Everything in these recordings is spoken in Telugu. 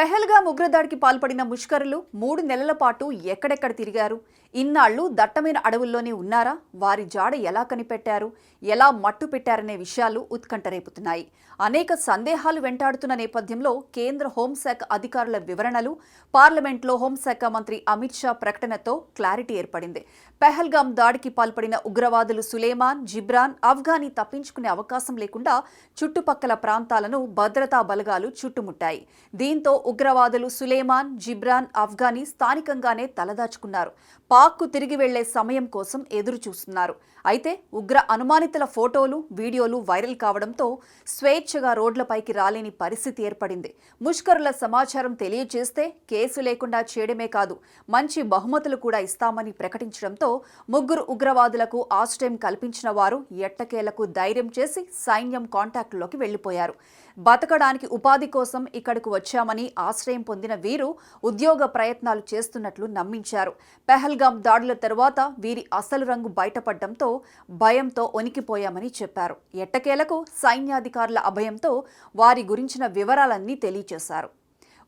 పెహల్గాం ఉగ్రదాడికి పాల్పడిన ముష్కరులు 3 నెలల పాటు ఎక్కడెక్కడ తిరిగారు? ఇన్నాళ్లు దట్టమైన అడవుల్లోనే ఉన్నారా? వారి జాడ ఎలా కనిపెట్టారు? ఎలా మట్టు పెట్టారనే విషయాలు ఉత్కంఠ రేపుతున్నాయి. అనేక సందేహాలు వెంటాడుతున్న నేపథ్యంలో కేంద్ర హోంశాఖ అధికారుల వివరణలు, పార్లమెంట్లో హోంశాఖ మంత్రి అమిత్ షా ప్రకటనతో క్లారిటీ ఏర్పడింది. పెహల్గాం దాడికి పాల్పడిన ఉగ్రవాదులు సులేమాన్, జిబ్రాన్, అఫ్ఘానీ తప్పించుకునే అవకాశం లేకుండా చుట్టుపక్కల ప్రాంతాలను భద్రతా బలగాలు చుట్టుముట్టాయి. దీంతో ఉగ్రవాదులు సులేమాన్, జిబ్రాన్, అఫ్ఘానీ స్థానికంగానే తలదాచుకున్నారు. పాక్కు తిరిగి వెళ్లే సమయం కోసం ఎదురు చూస్తున్నారు. అయితే ఉగ్ర అనుమానితుల ఫోటోలు, వీడియోలు వైరల్ కావడంతో స్వేచ్ఛగా రోడ్లపైకి రాలేని పరిస్థితి ఏర్పడింది. ముష్కరుల సమాచారం తెలియజేస్తే కేసు లేకుండా చేయడమే కాదు, మంచి బహుమతులు కూడా ఇస్తామని ప్రకటించడంతో ముగ్గురు ఉగ్రవాదులకు ఆశ్రయం కల్పించిన వారు ఎట్టకేలకు ధైర్యం చేసి సైన్యం కాంటాక్ట్లోకి వెళ్లిపోయారు. బతకడానికి ఉపాధి కోసం ఇక్కడకు వచ్చామని ఆశ్రయం పొందిన వీరు ఉద్యోగ ప్రయత్నాలు చేస్తున్నట్లు నమ్మించారు. పెహల్గాం దాడుల తరువాత వీరి అసలు రంగు బయటపడడంతో భయంతో వణికిపోయామని చెప్పారు. ఎట్టకేలకు సైన్యాధికారుల అభయంతో వారి గురించిన వివరాలన్నీ తెలియజేశారు.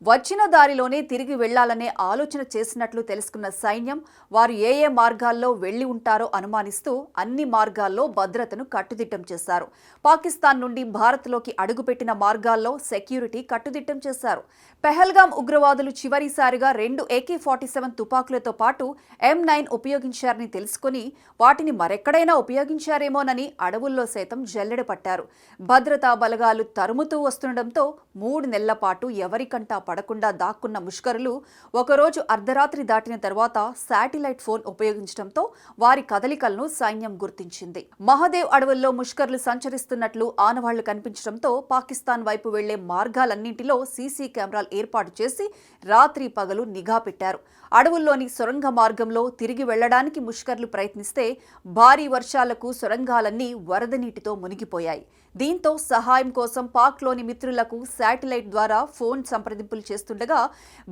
వచ్చిన దారిలోనే తిరిగి వెళ్లాలనే ఆలోచన చేసినట్లు తెలుసుకున్న సైన్యం వారు ఏ మార్గాల్లో వెళ్లి ఉంటారో అనుమానిస్తూ అన్ని మార్గాల్లో భద్రతను కట్టుదిట్టం చేశారు. పాకిస్తాన్ నుండి భారత్లోకి అడుగుపెట్టిన మార్గాల్లో సెక్యూరిటీ కట్టుదిట్టం చేశారు. పెహల్గాం ఉగ్రవాదులు చివరిసారిగా 2 AK-47 తుపాకులతో పాటు M9 ఉపయోగించారని తెలుసుకుని వాటిని మరెక్కడైనా ఉపయోగించారేమోనని అడవుల్లో సైతం జల్లెడ పట్టారు. భద్రతా బలగాలు తరుముతూ వస్తుండటంతో 3 నెలల పాటు ఎవరికంటా పడకుండా దాక్కున్న ముష్కరులు ఒకరోజు అర్ధరాత్రి దాటిన తర్వాత శాటిలైట్ ఫోన్ ఉపయోగించడంతో వారి కదలికలను సైన్యం గుర్తించింది. మహదేవ్ అడవుల్లో ముష్కరులు సంచరిస్తున్నట్లు ఆనవాళ్లు కనిపించడంతో పాకిస్తాన్ వైపు వెళ్లే మార్గాలన్నింటిలో సీసీ కెమెరాలు ఏర్పాటు చేసి రాత్రి పగలు నిఘా పెట్టారు. అడవుల్లోని సొరంగ మార్గంలో తిరిగి వెళ్లడానికి ముష్కరులు ప్రయత్నిస్తే భారీ వర్షాలకు సొరంగాలన్నీ వరద నీటితో మునిగిపోయాయి. దీంతో సహాయం కోసం పాక్లోని మిత్రులకు శాటిలైట్ ద్వారా ఫోన్ సంప్రదింపులు చేస్తుండగా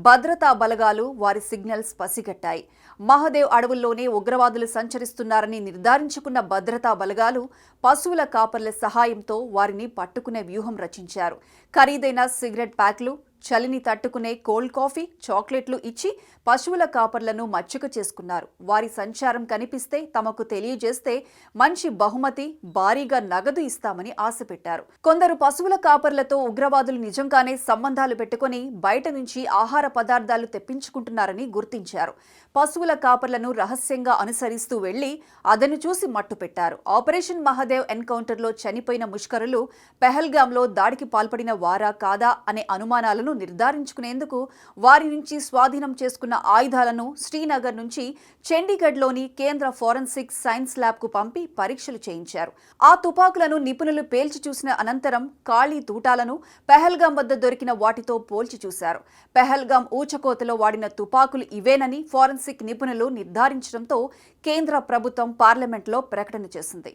భద్రతా బలగాలు వారి సిగ్నల్స్ పసిగట్టాయి. మహదేవ్ అడవుల్లోనే ఉగ్రవాదులు సంచరిస్తున్నారని నిర్ధారించుకున్న భద్రతా బలగాలు పశువుల కాపర్ల సహాయంతో వారిని పట్టుకునే వ్యూహం రచించారు. ఖరీదైన సిగరెట్ ప్యాక్లు, చలిని తట్టుకునే కోల్డ్ కాఫీ, చాక్లెట్లు ఇచ్చి పశువుల కాపర్లను మచ్చిక చేసుకున్నారు. వారి సంచారం కనిపిస్తే తమకు తెలియజేస్తే మంచి బహుమతి, భారీగా నగదు ఇస్తామని ఆశపెట్టారు. కొందరు పశువుల కాపర్లతో ఉగ్రవాదులు నిజంగానే సంబంధాలు పెట్టుకుని బయట నుంచి ఆహార పదార్థాలు తెప్పించుకుంటున్నారని గుర్తించారు. పశువుల కాపర్లను రహస్యంగా అనుసరిస్తూ వెళ్లి అదను చూసి మట్టుపెట్టారు. ఆపరేషన్ మహదేవ్ ఎన్కౌంటర్లో చనిపోయిన ముష్కరులు పెహల్గాంలో దాడికి పాల్పడిన వారా కాదా అనే అనుమానాలను నిర్ధారించుకునేందుకు వారి నుంచి స్వాధీనం చేసుకున్న ఆయుధాలను శ్రీనగర్ నుంచి చండీగఢ్లోని కేంద్ర ఫోరెన్సిక్ సైన్స్ ల్యాబ్కు పంపి పరీక్షలు చేయించారు. ఆ తుపాకులను నిపుణులు పేల్చి చూసిన అనంతరం ఖాళీ తూటాలను పెహల్గాం వద్ద దొరికిన వాటితో పోల్చి చూశారు. పెహల్గాం ఊచకోతలో వాడిన తుపాకులు ఇవేనని ఫోరెన్సిక్ నిపుణులు నిర్ధారించడంతో కేంద్ర ప్రభుత్వం పార్లమెంట్లో ప్రకటన చేసింది.